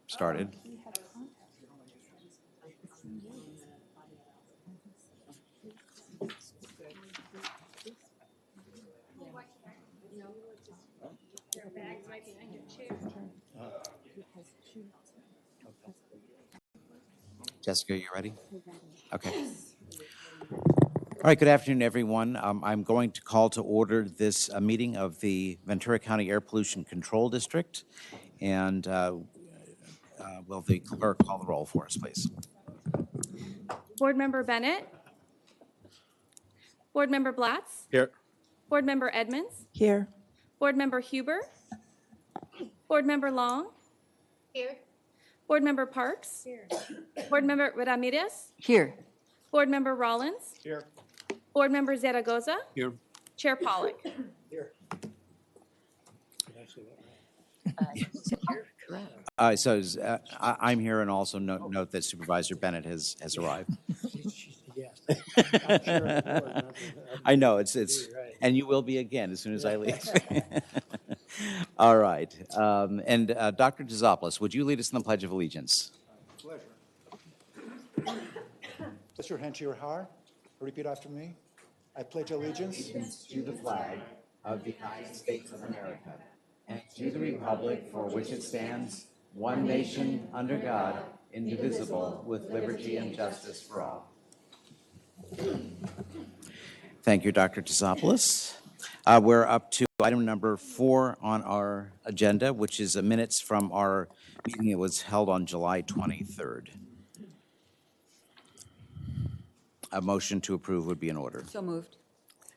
started. Jessica, you ready? Okay. All right, good afternoon, everyone. I'm going to call to order this meeting of the Ventura County Air Pollution Control District. And will the clerk call the roll for us, please? Board Member Bennett. Board Member Blatz. Here. Board Member Edmonds. Here. Board Member Huber. Board Member Long. Here. Board Member Parks. Here. Board Member Ramirez. Here. Board Member Rollins. Here. Board Member Zaragoza. Here. Chair Pollak. Here. I'm here, and also note that Supervisor Bennett has arrived. Yes. I know, it's, and you will be again as soon as I leave. All right. And Dr. Tzopoulos, would you lead us in the Pledge of Allegiance? Pleasure. Place your hand to your heart. Repeat after me. I pledge allegiance To the flag of the United States of America and to the republic for which it stands, one nation, under God, indivisible, with liberty and justice for all. Thank you, Dr. Tzopoulos. We're up to item number 4 on our agenda, which is minutes from our meeting that was held on July 23rd. A motion to approve would be in order. So moved.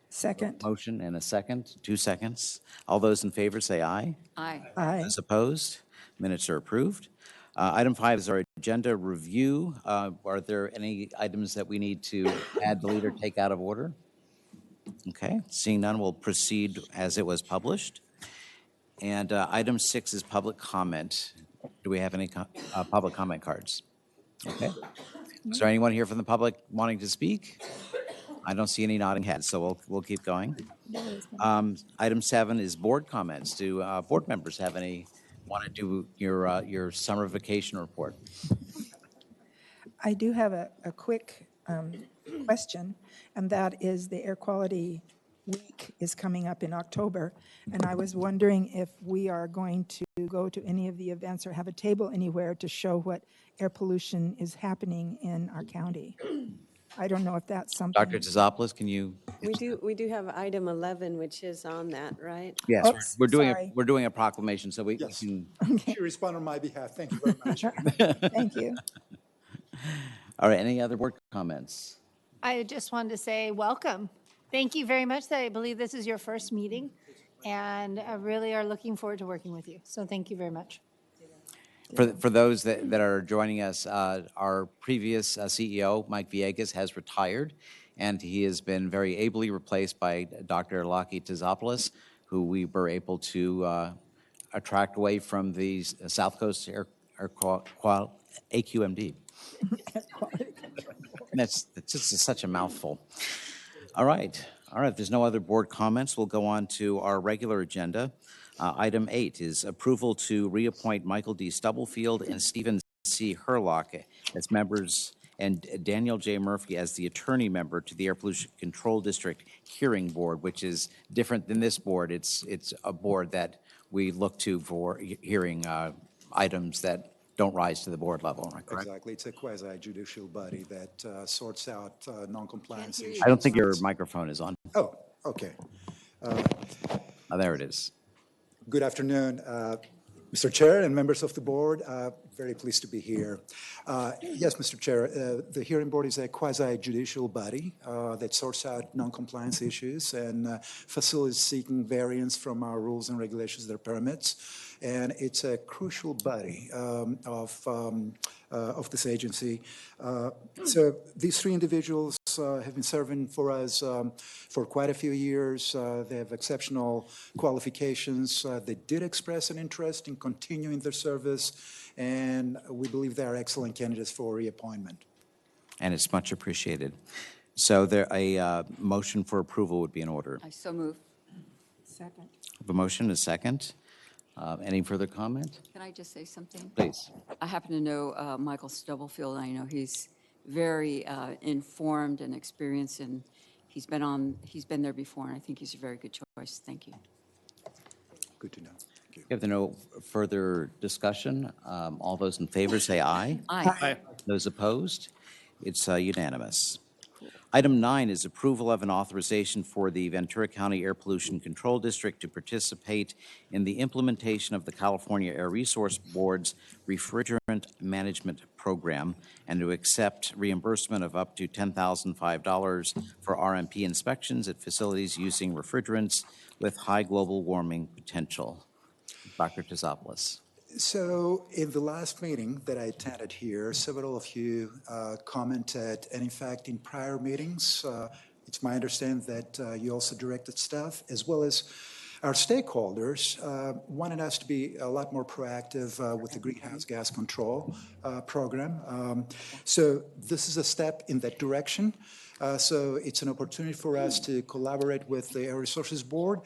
Second. Motion and a second, 2 seconds. All those in favor say aye. Aye. Aye. Those opposed? Minutes are approved. Item 5 is our agenda review. Are there any items that we need to add, delete, or take out of order? Okay, seeing none, we'll proceed as it was published. And item 6 is public comment. Do we have any public comment cards? Okay. Is there anyone here from the public wanting to speak? I don't see any nodding heads, so we'll keep going. Item 7 is board comments. Do board members have any, want to do your summer vacation report? I do have a quick question, and that is the Air Quality Week is coming up in October, and I was wondering if we are going to go to any of the events or have a table anywhere to show what air pollution is happening in our county. I don't know if that's something. Dr. Tzopoulos, can you? We do have item 11, which is on that, right? Yes, Oops, we're sorry. doing a proclamation, so we Yes. can. She responded on my behalf. Thank you very much. Thank you. All right, any other board comments? I just wanted to say welcome. Thank you very much. I believe this is your first meeting, and I really are looking forward to working with you. So thank you very much. For those that are joining us, our previous CEO, Mike Villegas, has retired, and he has been very ably replaced by Dr. Laki Tzopoulos, who we were able to attract away from the South Coast AQMD. That's just such a mouthful. All right. If there's no other board comments, we'll go on to our regular agenda. Item 8 is approval to reappoint Michael D. Stubblefield and Stephen C. Herlock as members and Daniel J. Murphy as the attorney member to the Air Pollution Control District Hearing Board, which is different than this board. It's a board that we look to for hearing items that don't rise to the board level, am I correct? Exactly. It's a quasi-judicial body that sorts out non-compliance issues. I don't think your microphone is on. Oh, okay. Oh, there it is. Good afternoon, Mr. Chair and members of the board. Very pleased to be here. Yes, Mr. Chair, the hearing board is a quasi-judicial body that sorts out non-compliance issues and facilitates seeking variance from our rules and regulations, their permits. And it's a crucial body of this agency. So these 3 individuals have been serving for us for quite a few years. They have exceptional qualifications. They did express an interest in continuing their service, and we believe they are excellent candidates for reappointment. And it's much appreciated. So a motion for approval would be in order. I so move. Second. The motion is second. Any further comment? Can I just say something? Please. I happen to know Michael Stubblefield. I know he's very informed and experienced, and he's been there before, and I think he's a very good choice. Thank you. Good to know. Thank you. If there no further discussion, all those in favor say aye. Aye. Those opposed? It's unanimous. Item 9 is approval of an authorization for the Ventura County Air Pollution Control District to participate in the implementation of the California Air Resource Board's Refrigerant Management Program and to accept reimbursement of up to $10,005 for RMP inspections at facilities using refrigerants with high global warming potential. Dr. Tzopoulos. So in the last meeting that I attended here, several of you commented, and in fact, in prior meetings, it's my understanding that you also directed staff, as well as our stakeholders, wanted us to be a lot more proactive with the greenhouse gas control program. So this is a step in that direction. So it's an opportunity for us to collaborate with the Air Resources Board,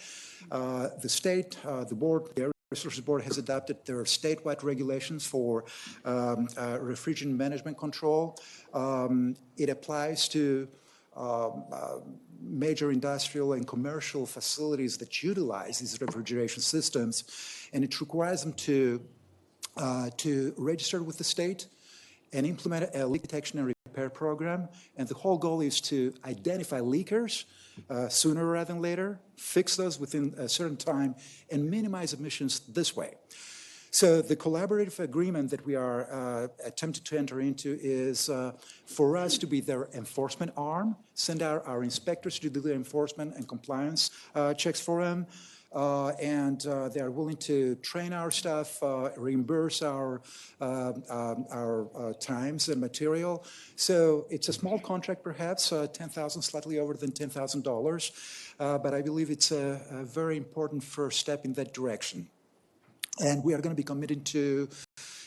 the state, the board, the Air Resources Board has adopted their statewide regulations for refrigerant management control. It applies to major industrial and commercial facilities that utilize these refrigeration systems, and it requires them to register with the state and implement a leak detection and repair program. And the whole goal is to identify leakers sooner rather than later, fix those within a certain time, and minimize emissions this way. So the collaborative agreement that we are attempting to enter into is for us to be their enforcement arm, send out our inspectors to do the enforcement and compliance checks for them, and they are willing to train our staff, reimburse our times and material. So it's a small contract, perhaps $10,000, slightly over than $10,000, but I believe it's a very important first step in that direction. And we are going to be committed to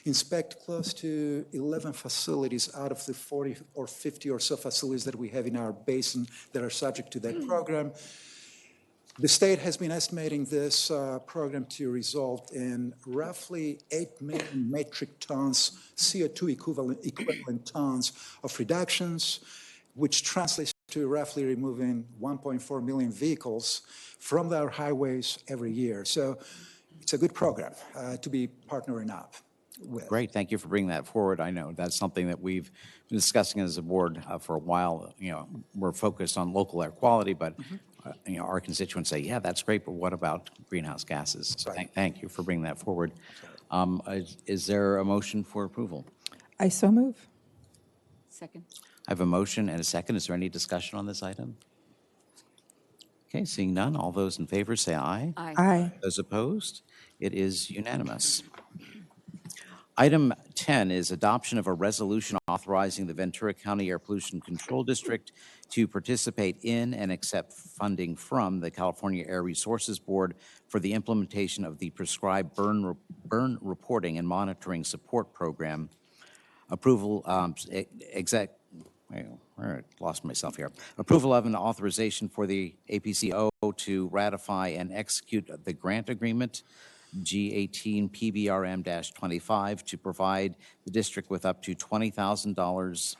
inspect close to 11 facilities out of the 40 or 50 or so facilities that we have in our basin that are subject to that program. The state has been estimating this program to result in roughly 8 million metric tons CO2 equivalent tons of reductions, which translates to roughly removing 1.4 million vehicles from our highways every year. So it's a good program to be partnering up with. Great, thank you for bringing that forward. I know that's something that we've been discussing as a board for a while. You know, we're focused on local air quality, but you know, our constituents say, yeah, that's great, but what about greenhouse gases? So thank you for bringing that forward. Is there a motion for approval? I so move. Second. I have a motion and a second. Is there any discussion on this item? Okay, seeing none, all those in favor say aye. Aye. Aye. Those opposed? It is unanimous. Item 10 is adoption of a resolution authorizing the Ventura County Air Pollution Control District to participate in and accept funding from the California Air Resources Board for the implementation of the prescribed burn reporting and monitoring support program. Approval, lost myself here. Approval of an authorization for the APCO to ratify and execute the grant agreement G18 PBRM-25 to provide the district with up to $20,000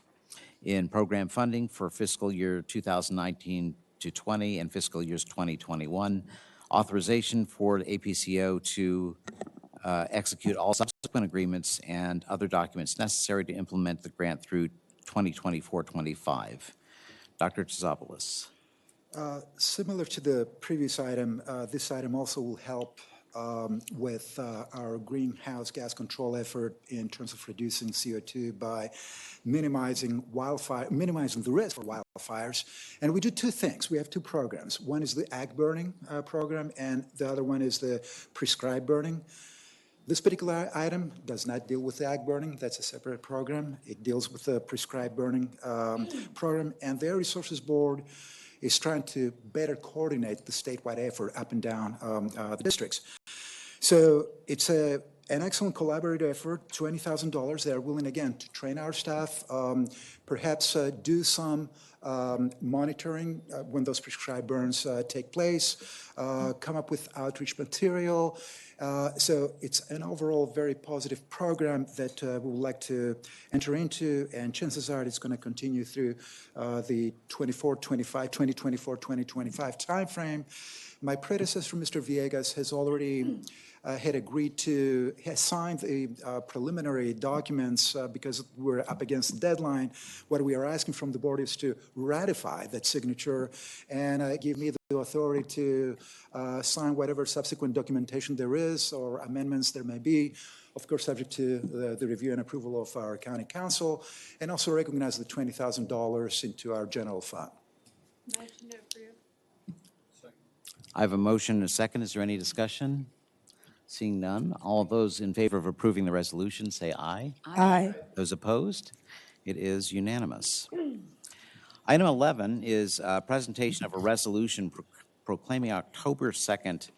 in program funding for fiscal year 2019 to 20 and fiscal years 2021. Authorization for the APCO to execute all subsequent agreements and other documents necessary to implement the grant through 2024-25. Dr. Tzopoulos. Similar to the previous item, this item also will help with our greenhouse gas control effort in terms of reducing CO2 by minimizing the risk for wildfires. And we do two things. We have two programs. One is the ag burning program, and the other one is the prescribed burning. This particular item does not deal with the ag burning. That's a separate program. It deals with the prescribed burning program, and the Air Resources Board is trying to better coordinate the statewide effort up and down the districts. So it's a an excellent collaborative effort, $20,000. They are willing, again, to train our staff, perhaps do some monitoring when those prescribed burns take place, come up with outreach material. So it's an overall very positive program that we would like to enter into, and chances are it's going to continue through the 2024-2025 timeframe. My predecessor, Mr. Villegas, has already has signed the preliminary documents because we're up against the deadline. What we are asking from the board is to ratify that signature and give me the authority to sign whatever subsequent documentation there is or amendments there may be, of course, subject to the review and approval of our county council, and also recognize the $20,000 into our general fund. I have a motion and a second. Is there any discussion? Seeing none, all those in favor of approving the resolution say aye. Aye. Those opposed? It is unanimous. Item 11 is a presentation of a resolution proclaiming October 2nd,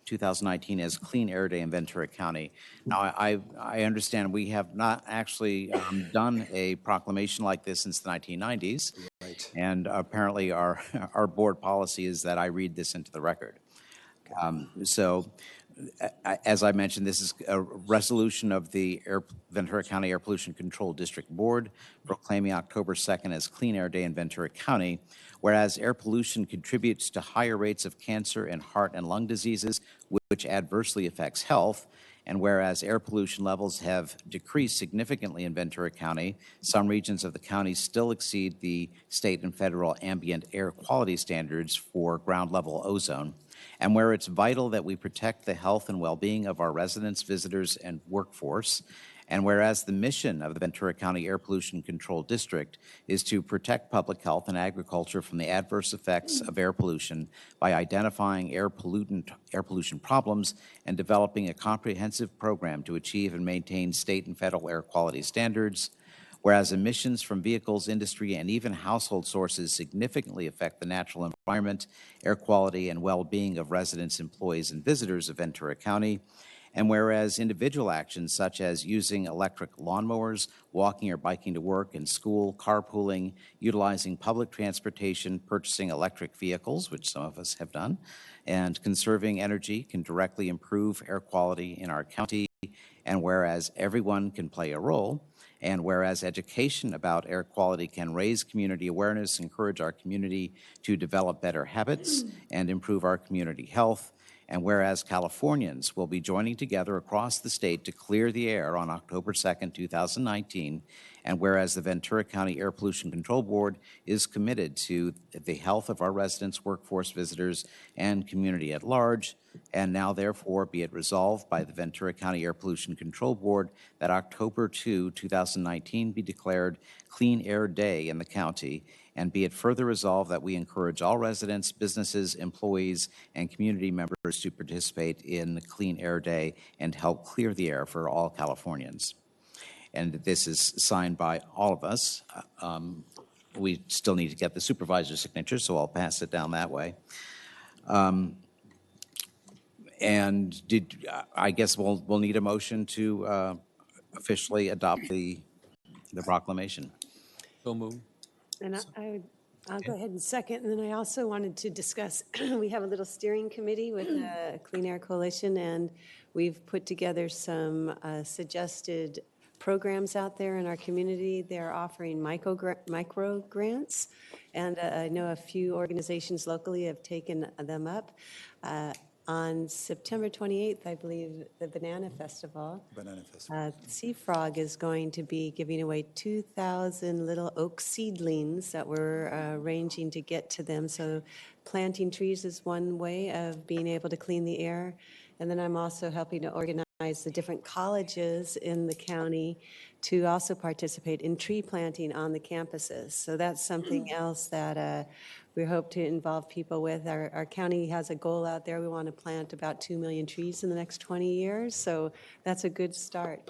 2019 as Clean Air Day in Ventura County. Now, I understand we have not actually done a proclamation like this since the 1990s. Right. And apparently our board policy is that I read this into the record. As I mentioned, this is a resolution of the Ventura County Air Pollution Control District Board proclaiming October 2nd as Clean Air Day in Ventura County, whereas air pollution contributes to higher rates of cancer and heart and lung diseases, which adversely affects health, and whereas air pollution levels have decreased significantly in Ventura County, some regions of the county still exceed the state and federal ambient air quality standards for ground level ozone. And where it's vital that we protect the health and well-being of our residents, visitors, and workforce, and whereas the mission of the Ventura County Air Pollution Control District is to protect public health and agriculture from the adverse effects of air pollution by identifying air pollution problems and developing a comprehensive program to achieve and maintain state and federal air quality standards, whereas emissions from vehicles, industry, and even household sources significantly affect the natural environment, air quality, and well-being of residents, employees, and visitors of Ventura County, and whereas individual actions such as using electric lawnmowers, walking or biking to work and school, carpooling, utilizing public transportation, purchasing electric vehicles, which some of us have done, and conserving energy can directly improve air quality in our county, and whereas everyone can play a role, and whereas education about air quality can raise community awareness, encourage our community to develop better habits, and improve our community health, and whereas Californians will be joining together across the state to clear the air on October 2nd, 2019, and whereas the Ventura County Air Pollution Control Board is committed to the health of our residents, workforce, visitors, and community at large, and now therefore be it resolved by the Ventura County Air Pollution Control Board that October 2, 2019 be declared Clean Air Day in the county, and be it further resolved that we encourage all residents, businesses, employees, and community members to participate in Clean Air Day and help clear the air for all Californians. And this is signed by all of us. We still need to get the supervisor's signature, so I'll pass it down that way. And I guess we'll need a motion to officially adopt the proclamation. So moved. And I'll go ahead and second. And then I also wanted to discuss, we have a little steering committee with the Clean Air Coalition, and we've put together some suggested programs out there in our community. They're offering micro grants, and I know a few organizations locally have taken them up. On September 28th, I believe, the Banana Festival. Sea Frog is going to be giving away 2,000 little oak seedlings that we're arranging to get to them. So planting trees is one way of being able to clean the air. And then I'm also helping to organize the different colleges in the county to also participate in tree planting on the campuses. So that's something else that we hope to involve people with. Our county has a goal out there. We want to plant about 2 million trees in the next 20 years. So that's a good start.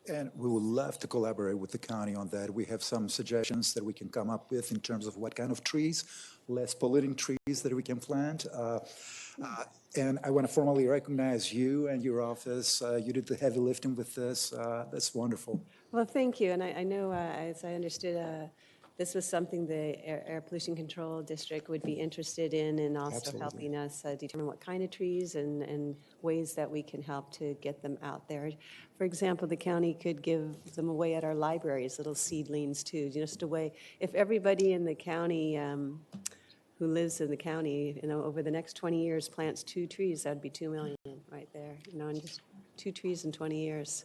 And we would love to collaborate with the county on that. We have some suggestions that we can come up with in terms of what kind of trees, less polluting trees that we can plant. And I want to formally recognize you and your office. You did the heavy lifting with this. That's wonderful. Well, thank you, and I know, as I understood, this was something the Air Pollution Control District would be interested in, and also Absolutely. helping us determine what kind of trees and ways that we can help to get them out there. For example, the county could give them away at our libraries, little seedlings too, just a way, if everybody in the county who lives in the county, over the next 20 years plants 2 trees, that'd be 2 million right there, and just 2 trees in 20 years.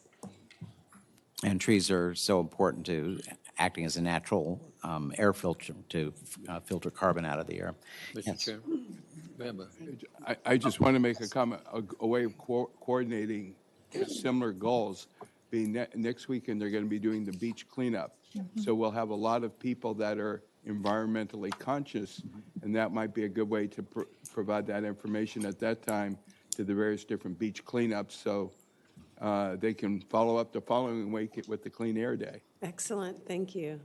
And trees are so important to acting as a natural air filter to filter carbon out of the air. Mr. Yes. Chair, I just want to make a comment, a way of coordinating similar goals. Being next weekend, they're going to be doing the beach cleanup. So we'll have a lot of people that are environmentally conscious, and that might be a good way to provide that information at that time to the various different beach cleanups, so they can follow up the following week with the Clean Air Day. Excellent, thank you.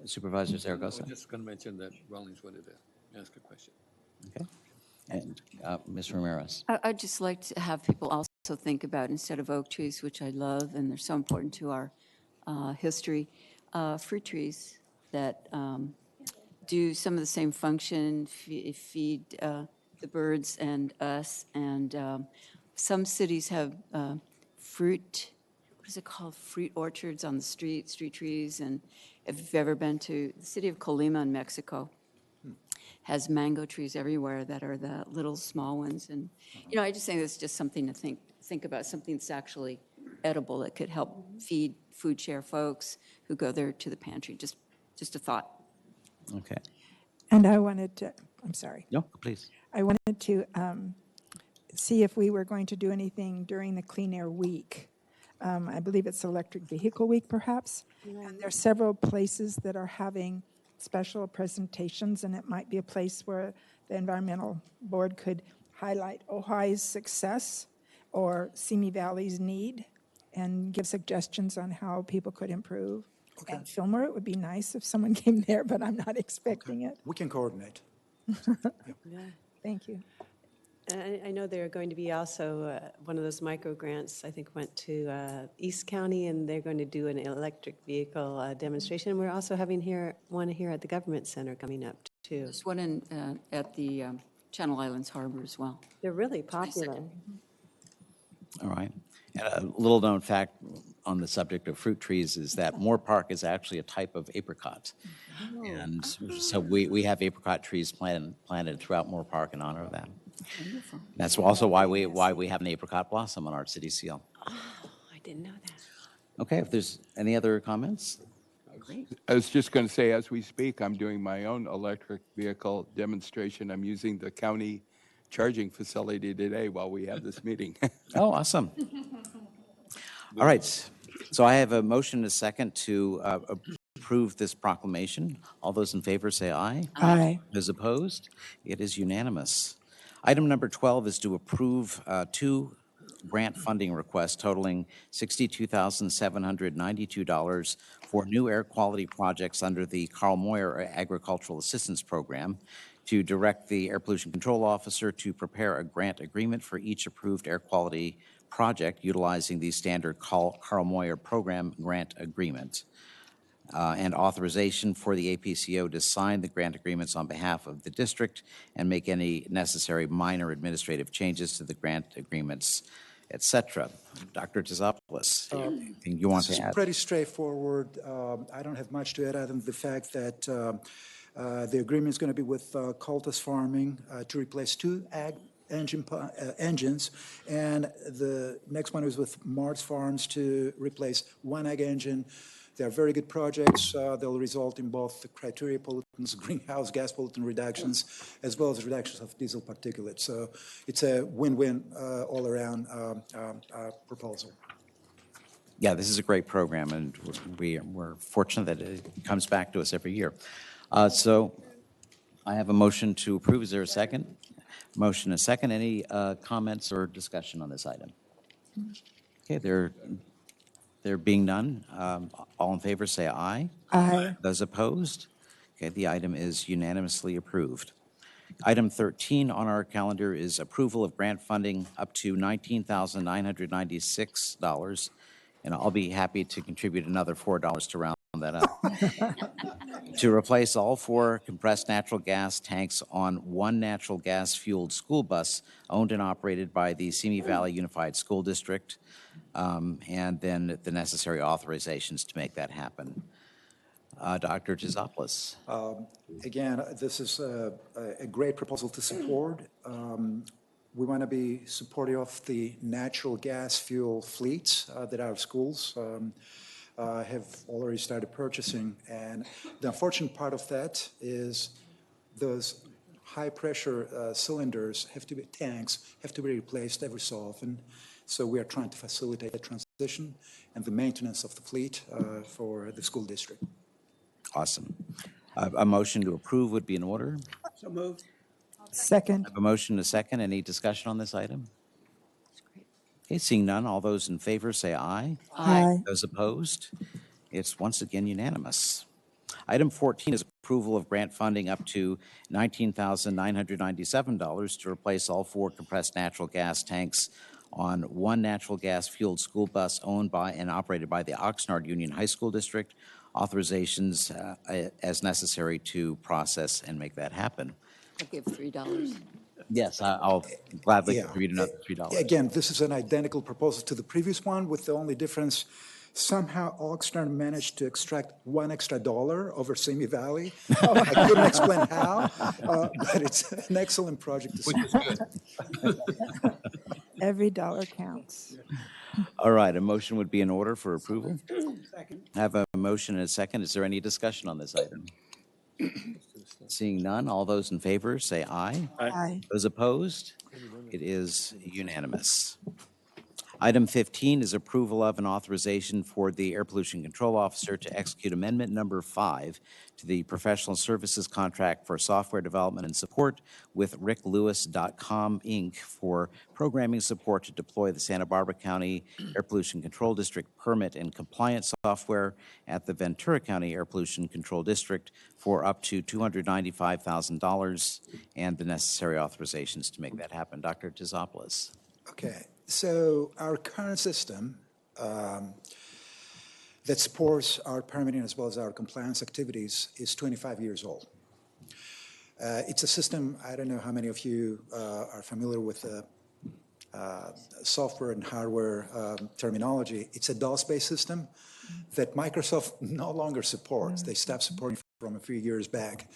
Supervisor I Zaragoza. was just going to mention that Rawlings wanted to ask a question. Okay. And Ms. Ramirez. I'd just like to have people also think about, instead of oak trees, which I love, and they're so important to our history, fruit trees that do some of the same function, feed the birds and us. And some cities have fruit, what is it called? Fruit orchards on the street trees. And if you've ever been to the city of Colima in Mexico, has mango trees everywhere that are the little small ones. And, I just think it's just something to think about, something that's actually edible that could help feed food share folks who go there to the pantry. Just a thought. Okay. And I wanted to, I'm sorry. No, please. I wanted to see if we were going to do anything during the Clean Air Week. I believe it's Electric Vehicle Week, perhaps. And there are several places that are having special presentations, and it might be a place where the Environmental Board could highlight Ojai's success or Simi Valley's need and give suggestions on how people could improve. And Fillmore, it would be nice if someone came there, but I'm not expecting it. We can coordinate. Thank you. I know there are going to be also one of those micro grants, I think, went to East County, and they're going to do an electric vehicle demonstration. We're also having one here at the Government Center coming up, too. There's one at the Channel Islands Harbor as well. They're really popular. All right. And a little known fact on the subject of fruit trees is that Moore Park is actually a type of apricot. And so we have apricot trees planted throughout Moore Park in honor of that. Wonderful. That's also why we have an apricot blossom on our city seal. Oh, I didn't know that. Okay, if there's any other comments? I was just going to say, as we speak, I'm doing my own electric vehicle demonstration. I'm using the county charging facility today while we have this meeting. Oh, awesome. All right, so I have a motion and a second to approve this proclamation. All those in favor say aye. Aye. Those opposed? It is unanimous. Item number 12 is to approve 2 grant funding requests totaling $62,792 for new air quality projects under the Carl Moyer Agricultural Assistance Program, to direct the Air Pollution Control Officer to prepare a grant agreement for each approved air quality project utilizing the standard Carl Moyer Program grant agreement, and authorization for the APCO to sign the grant agreements on behalf of the district and make any necessary minor administrative changes to the grant agreements, et cetera. Dr. Tzopoulos, anything you want This to is add? pretty straightforward. I don't have much to add other than the fact that the agreement is going to be with Cultus Farming to replace 2 ag engines, and the next one is with Mars Farms to replace 1 ag engine. They are very good projects. They'll result in both the criteria pollutants, greenhouse gas pollutant reductions, as well as reductions of diesel particulates. So it's a win-win all-around proposal. Yeah, this is a great program, and we're fortunate that it comes back to us every year. So I have a motion to approve. Is there a second? Motion and a second. Any comments or discussion on this item? Okay, there There being none, all in favor say aye. Aye. Those opposed? Okay, the item is unanimously approved. Item 13 on our calendar is approval of grant funding up to $19,996, and I'll be happy to contribute another $4 to round that up. To replace all 4 compressed natural gas tanks on one natural gas-fueled school bus owned and operated by the Simi Valley Unified School District, and then the necessary authorizations to make that happen. Dr. Tzopoulos. Again, this is a great proposal to support. We want to be supportive of the natural gas fuel fleets that our schools have already started purchasing. And the unfortunate part of that is those high-pressure cylinders tanks have to be replaced every so often. So we are trying to facilitate the transition and the maintenance of the fleet for the school district. Awesome. A motion to approve would be in order. So moved. Second. I have a motion and a second. Any discussion on this item? Okay, seeing none, all those in favor say aye. Aye. Those opposed? It's once again unanimous. Item 14 is approval of grant funding up to $19,997 to replace all 4 compressed natural gas tanks on one natural gas-fueled school bus owned by and operated by the Oxnard Union High School District. Authorizations as necessary to process and make that happen. I'll give $3. Yes, I'll gladly Yeah. contribute another $3. Again, this is an identical proposal to the previous one, with the only difference, somehow Oxnard managed to extract $1 extra over Simi Valley. I couldn't explain how, but it's an excellent project to support. Every dollar counts. All right, a motion would be in order for approval. Second. I have a motion and a second. Is there any discussion on this item? Seeing none, all those in favor say aye. Aye. Those opposed? It is unanimous. Item 15 is approval of an authorization for the Air Pollution Control Officer to execute Amendment Number 5 to the professional services contract for software development and support with ricklewis.com, Inc. for programming support to deploy the Santa Barbara County Air Pollution Control District permit and compliance software at the Ventura County Air Pollution Control District for up to $295,000 and the necessary authorizations to make that happen. Dr. Tzopoulos. Okay, so our current system that supports our permitting as well as our compliance activities is 25 years old. It's a system, I don't know how many of you are familiar with the software and hardware terminology. It's a DOS-based system that Microsoft no longer supports. They stopped supporting from a few years back.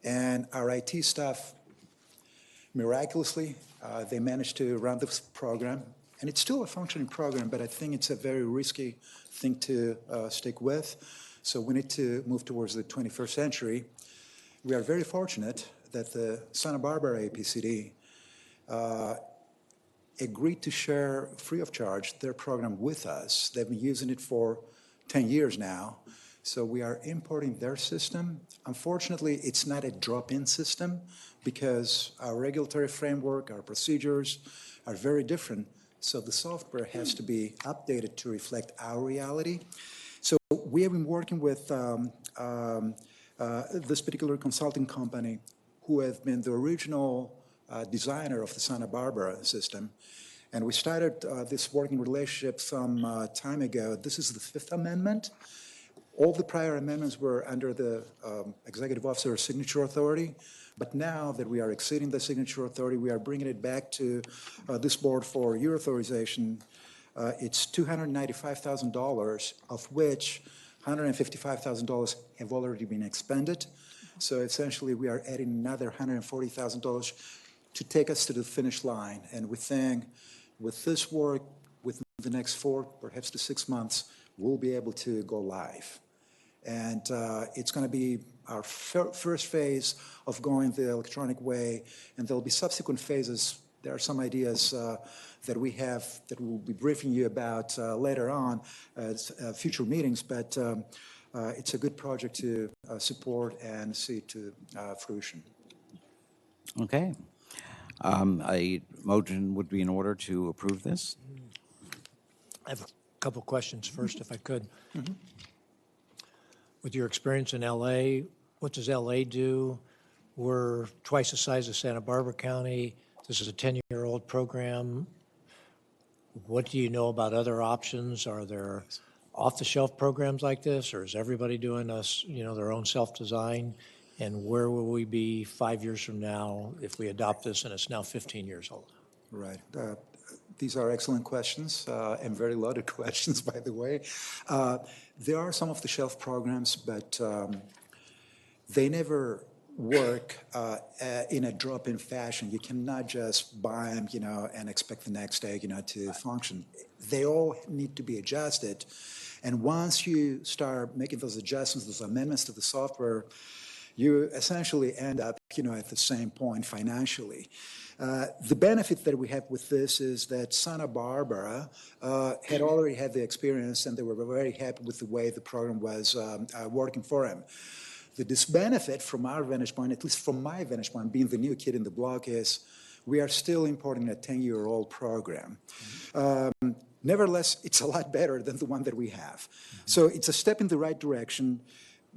And our IT staff, miraculously, they managed to run this program. And it's still a functioning program, but I think it's a very risky thing to stick with. So we need to move towards the 21st century. We are very fortunate that the Santa Barbara APCD agreed to share free of charge their program with us. They've been using it for 10 years now. So we are importing their system. Unfortunately, it's not a drop-in system because our regulatory framework, our procedures are very different. So the software has to be updated to reflect our reality. So we have been working with this particular consulting company who have been the original designer of the Santa Barbara system. And we started this working relationship some time ago. This is the 5th amendment. All the prior amendments were under the executive officer signature authority. But now that we are exceeding the signature authority, we are bringing it back to this board for your authorization. It's $295,000, of which $155,000 have already been expended. So essentially, we are adding another $140,000 to take us to the finish line. And we think with this work, within the next 4, perhaps to 6 months, we'll be able to go live. And it's going to be our first phase of going the electronic way, and there'll be subsequent phases. There are some ideas that we have that we'll be briefing you about later on at future meetings, but it's a good project to support and see to fruition. Okay. A motion would be in order to approve this. I have couple questions first, if I could. With your experience in LA, what does LA do? We're twice the size of Santa Barbara County. This is a 10-year-old program. What do you know about other options? Are there off-the-shelf programs like this, or is everybody doing their own self-design? And where will we be 5 years from now if we adopt this and it's now 15 years old? Right. These are excellent questions and very loaded questions, by the way. There are some off-the-shelf programs, but they never work in a drop-in fashion. You cannot just buy them, and expect the next day, to function. They all need to be adjusted. And once you start making those adjustments, those amendments to the software, you essentially end up, at the same point financially. The benefit that we have with this is that Santa Barbara had already had the experience, and they were very happy with the way the program was working for them. The disbenefit from our vantage point, at least from my vantage point, being the new kid in the block, is we are still importing a 10-year-old program. Nevertheless, it's a lot better than the one that we have. So it's a step in the right direction.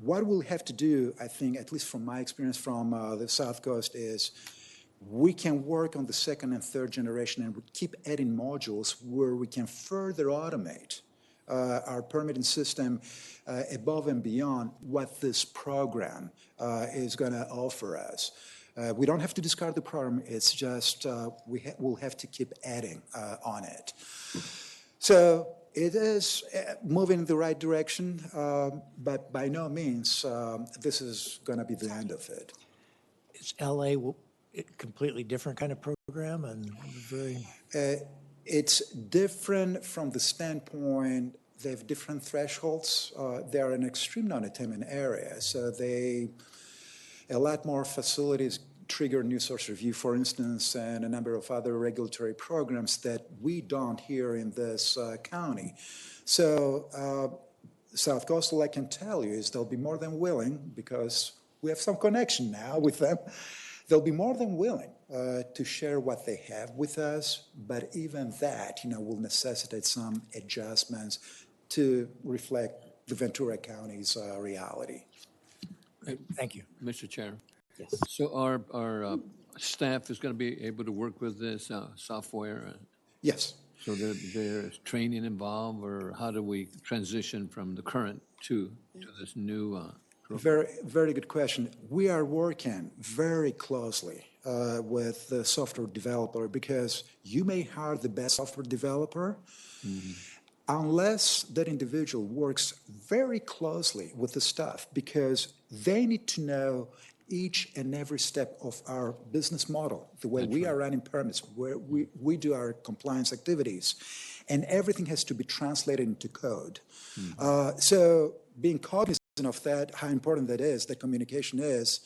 What we'll have to do, I think, at least from my experience from the South Coast, is we can work on the second and third generation and we keep adding modules where we can further automate our permitting system above and beyond what this program is going to offer us. We don't have to discard the program. It's just we'll have to keep adding on it. So it is moving in the right direction, but by no means this is going to be the end of it. Is LA a completely different kind of program and very? It's different from the standpoint they have different thresholds. They are an extreme non-attainment area, so a lot more facilities trigger new source review, for instance, and a number of other regulatory programs that we don't here in this county. So South Coastal, I can tell you, is they'll be more than willing, because we have some connection now with them, they'll be more than willing to share what they have with us, but even that, will necessitate some adjustments to reflect the Ventura County's reality. Thank you. Mr. Chair. Yes. So our staff is going to be able to work with this software? Yes. So there's training involved, or how do we transition from the current to this new? Very, very good question. We are working very closely with the software developer, because you may hire the best software developer, unless that individual works very closely with the staff, because they need to know each and every step of our business model, the way we are running permits, where we do our compliance activities, and everything has to be translated into code. So being cognizant of that, how important that is, that communication is,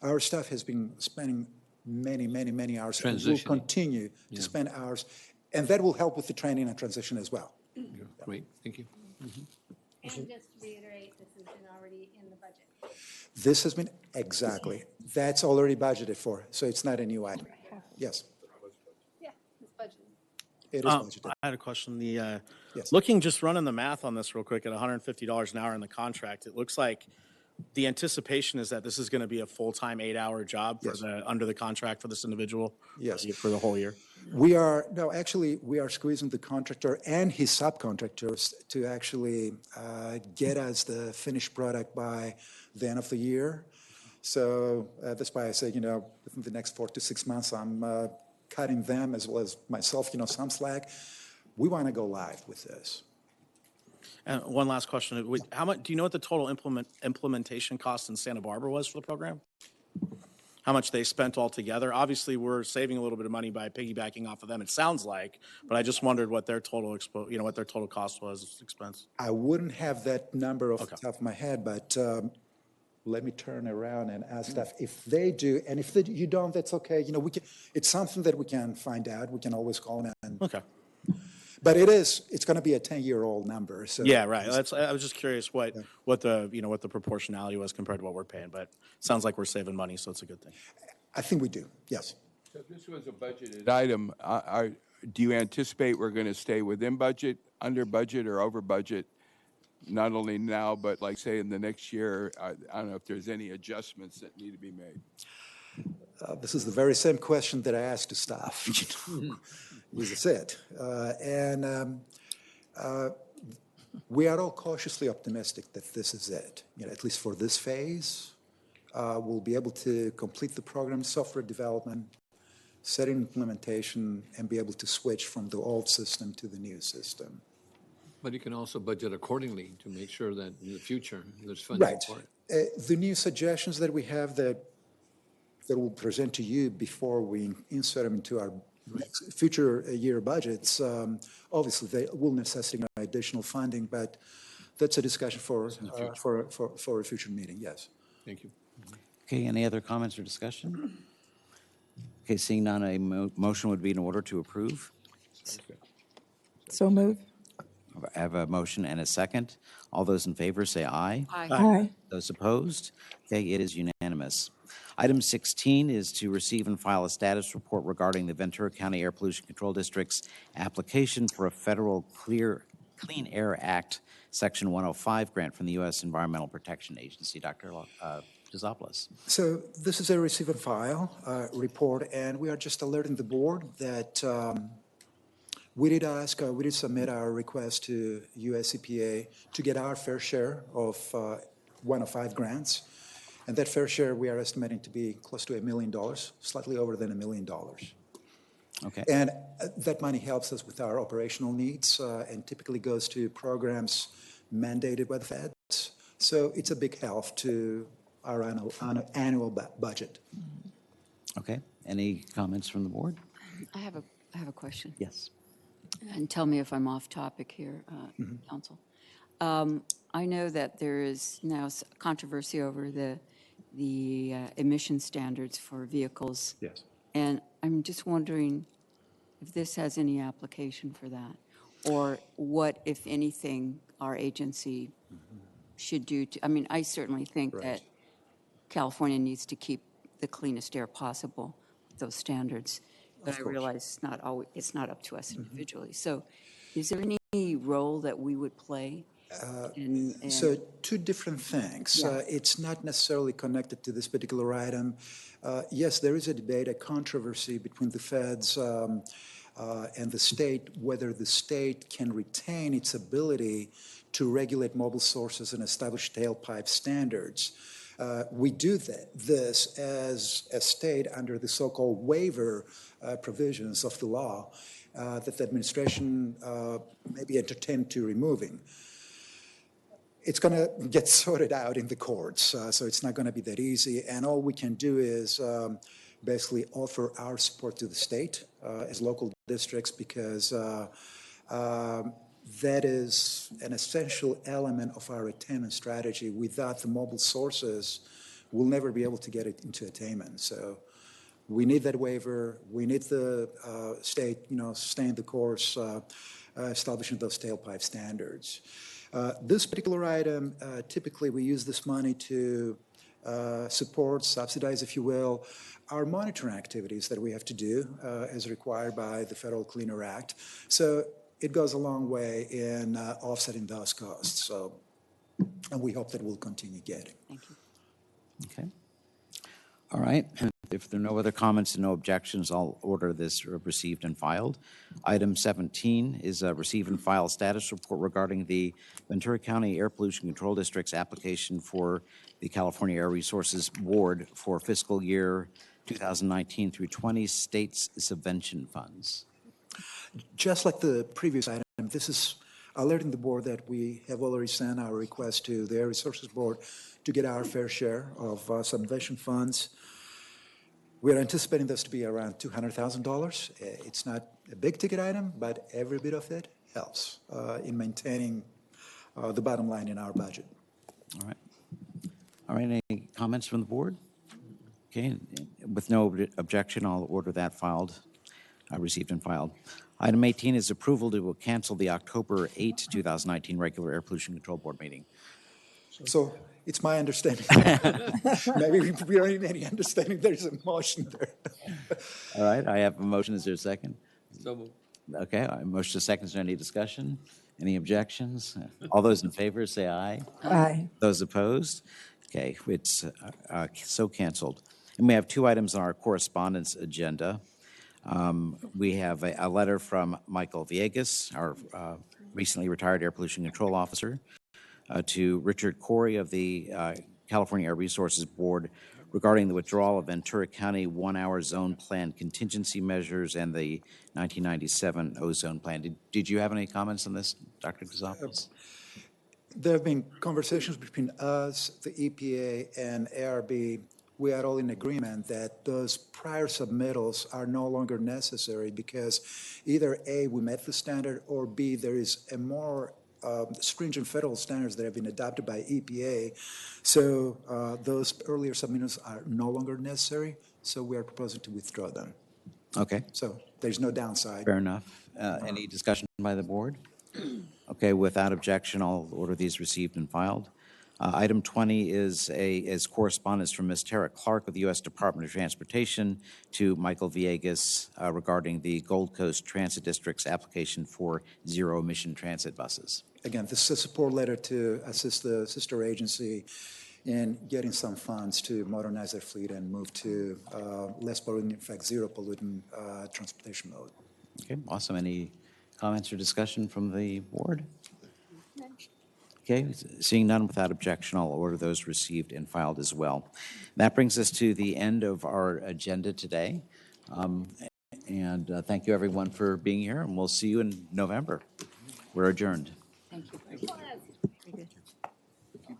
our staff has been spending many hours, and will continue to spend hours, and that will help with the training and transition as well. Great, thank you. And just to reiterate, this has been already in the budget. This has been, exactly, that's already budgeted for, so it's not a new item. Yes, Yeah, it's budgeted. it is budgeted. I had a question. Yes. Just running the math on this real quick at $150 an hour in the contract, it looks like the anticipation is that this is going to be a full-time 8-hour job for under the contract for this individual. Yes. For the whole year. We are squeezing the contractor and his subcontractors to actually get us the finished product by the end of the year. So that's why I say, within the next 4 to 6 months, I'm cutting them as well as myself, some slack. We want to go live with this. And one last question. How much, do you know what the total implementation cost in Santa Barbara was for the program? How much they spent altogether? Obviously, we're saving a little bit of money by piggybacking off of them, it sounds like, but I just wondered what their total what their total cost was, expense. I wouldn't have that number off the top of my head, but let me turn around and ask staff if they do, and if you don't, that's okay. It's something that we can find out. We can always call in. Okay. But it's going to be a 10-year-old number. So yeah, right. I was just curious what the proportionality was compared to what we're paying, but it sounds like we're saving money, so it's a good thing. I think we do, yes. So if this was a budgeted item, do you anticipate we're going to stay within budget, under budget, or over budget? Not only now, but like say in the next year, I don't know if there's any adjustments that need to be made. This is the very same question that I asked to staff. This is it. We are all cautiously optimistic that this is it. At least for this phase, we'll be able to complete the program software development, set in implementation, and be able to switch from the old system to the new system. But you can also budget accordingly to make sure that in the future, there's funding Right. for it. The new suggestions that we have that we'll present to you before we insert them into our future year budgets, obviously they will necessitate additional funding, but that's a discussion for a future meeting, yes. Thank you. Okay, any other comments or discussion? Okay, seeing none, a motion would be in order to approve. So move. I have a motion and a second. All those in favor say aye. Aye. Those opposed? Okay, it is unanimous. Item 16 is to receive and file a status report regarding the Ventura County Air Pollution Control District's application for a federal Clean Air Act Section 105 grant from the U.S. Environmental Protection Agency. Dr. Gisopoulos. So this is a receive and file report, and we are just alerting the board that we did submit our request to US EPA to get our fair share of 105 grants. And that fair share, we are estimating to be close to $1 million, slightly over than $1 million. Okay. And that money helps us with our operational needs and typically goes to programs mandated by the feds. So it's a big help to our annual budget. Okay. Any comments from the board? I have a question. Yes. And tell me if I'm off topic here, Council. I know that there is now controversy over the emission standards for vehicles. Yes. And I'm just wondering if this has any application for that, or what, if anything, our agency should do to, I mean, I certainly think that California needs to keep the cleanest air possible with those standards. But I realize it's not up to us individually. So is there any role that we would play? So two different things. Yeah. It's not necessarily connected to this particular item. Yes, there is a debate, a controversy between the feds and the state, whether the state can retain its ability to regulate mobile sources and establish tailpipe standards. We do this as a state under the so-called waiver provisions of the law that the administration may be entertained to removing. It's going to get sorted out in the courts, so it's not going to be that easy. And all we can do is basically offer our support to the state as local districts, because that is an essential element of our attainment strategy. Without the mobile sources, we'll never be able to get it into attainment. So we need that waiver. We need the state, staying the course, establishing those tailpipe standards. This particular item, typically we use this money to support, subsidize, if you will, our monitoring activities that we have to do as required by the Federal Clean Air Act. So it goes a long way in offsetting those costs. So, and we hope that we'll continue getting. Thank you. Okay. All right. If there are no other comments and no objections, I'll order this received and filed. Item 17 is a receive and file status report regarding the Ventura County Air Pollution Control District's application for the California Air Resources Board for fiscal year 2019 through 20 states subvention funds. Just like the previous item, this is alerting the board that we have already sent our request to the Air Resources Board to get our fair share of subvention funds. We're anticipating this to be around $200,000. It's not a big ticket item, but every bit of it helps in maintaining the bottom line in our budget. All right. All right, any comments from the board? Okay, with no objection, I'll order that filed, received and filed. Item 18 is approval to cancel the October 8, 2019 regular Air Pollution Control Board meeting. So it's my understanding. Maybe we don't even have any understanding there's a motion there. All right, I have a motion. Is there a second? So moved. Okay, motion to second. Is there any discussion? Any objections? All those in favor, say aye. Aye. Those opposed? Okay, it's so canceled. And we have two items on our correspondence agenda. We have a letter from Michael Villegas, our recently retired air pollution control officer, to Richard Corey of the California Air Resources Board regarding the withdrawal of Ventura County 1-hour zone plan contingency measures and the 1997 ozone plan. Did you have any comments on this, Dr. Gonzalez? There have been conversations between us, the EPA, and ARB. We are all in agreement that those prior submittals are no longer necessary because either A, we met the standard, or B, there is a more stringent federal standards that have been adopted by EPA. So those earlier submittals are no longer necessary, so we are proposing to withdraw them. Okay, So there's no downside. fair enough. Any discussion by the board? Okay, without objection, I'll order these received and filed. Item 20 is correspondence from Ms. Tara Clark of the U.S. Department of Transportation to Michael Villegas regarding the Gold Coast Transit District's application for zero-emission transit buses. Again, this is a support letter to assist the sister agency in getting some funds to modernize their fleet and move to less pollutant, in fact, zero pollutant transportation mode. Okay, awesome. Any comments or discussion from the board? Okay, seeing none without objection, I'll order those received and filed as well. That brings us to the end of our agenda today. Thank you, everyone, for being here, and we'll see you in November. We're adjourned. Thank you.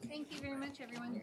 Thank you very much, everyone.